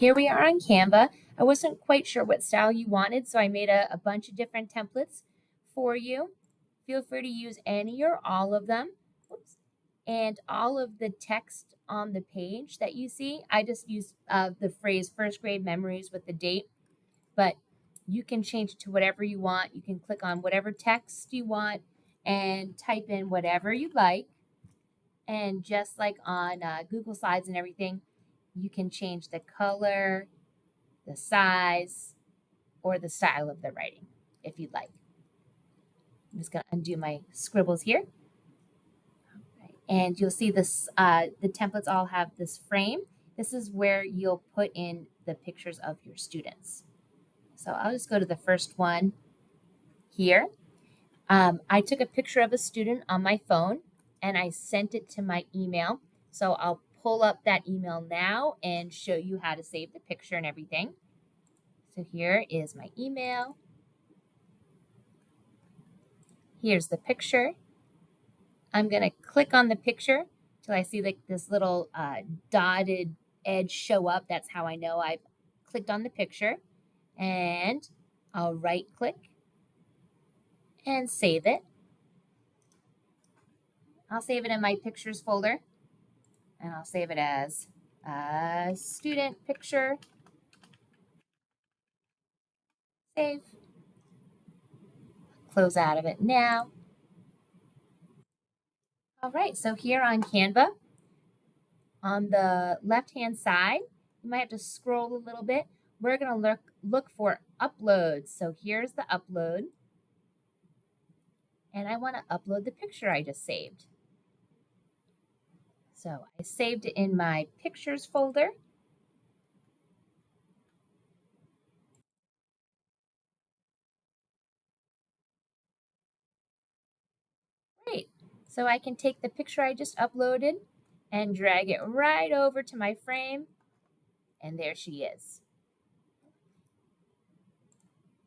Here we are on Canva. I wasn't quite sure what style you wanted, so I made a bunch of different templates for you. Feel free to use any or all of them. Oops. And all of the text on the page that you see, I just use the phrase first grade memories with the date, but you can change it to whatever you want. You can click on whatever text you want and type in whatever you like. And just like on Google Slides and everything, you can change the color, the size, or the style of the writing if you'd like. I'm just going to undo my scribbles here. Right. And you'll see this, the templates all have this frame. This is where you'll put in the pictures of your students. So I'll just go to the first one here. I took a picture of a student on my phone and I sent it to my email. So I'll pull up that email now and show you how to save the picture and everything. So here is my email. Here's the picture. I'm going to click on the picture till I see like this little dotted edge show up. That's how I know I've clicked on the picture. And I'll right click and save it. I'll save it in my pictures folder. And I'll save it as a student picture. Save. Close out of it now. All right, so here on Canva, on the left-hand side, you might have to scroll a little bit. We're going to look for uploads. So here's the upload. And I want to upload the picture I just saved. So I saved it in my pictures folder. Great. So I can take the picture I just uploaded and drag it right over to my frame. And there she is.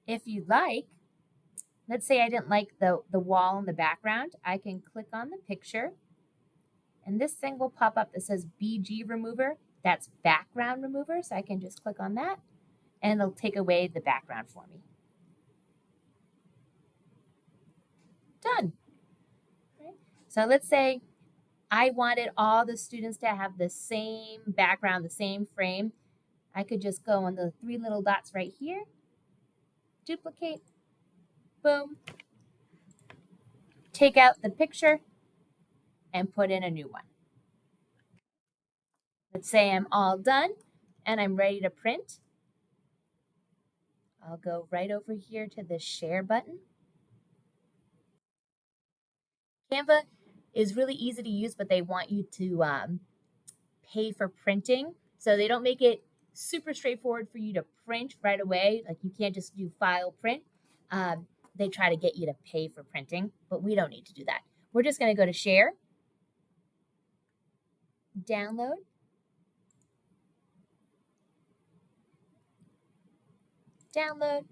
If you'd like, let's say I didn't like the wall in the background, I can click on the picture and this thing will pop up that says BG remover. That's background remover. So I can just click on that and it'll take away the background for me. Done. Right. So let's say I wanted all the students to have the same background, the same frame. I could just go on the three little dots right here, duplicate, boom, take out the picture and put in a new one. Let's say I'm all done and I'm ready to print. I'll go right over here to the share button. Canva is really easy to use, but they want you to pay for printing. So they don't make it super straightforward for you to print right away. Like you can't just do file print. They try to get you to pay for printing, but we don't need to do that. We're just going to go to share, download, download.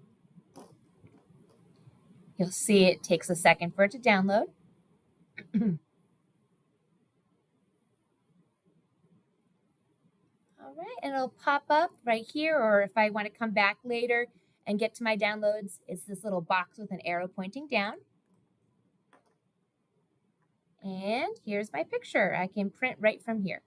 You'll see it takes a second for it to download. All right, and it'll pop up right here, or if I want to come back later and get to my downloads, it's this little box with an arrow pointing down. And here's my picture. I can print right from here.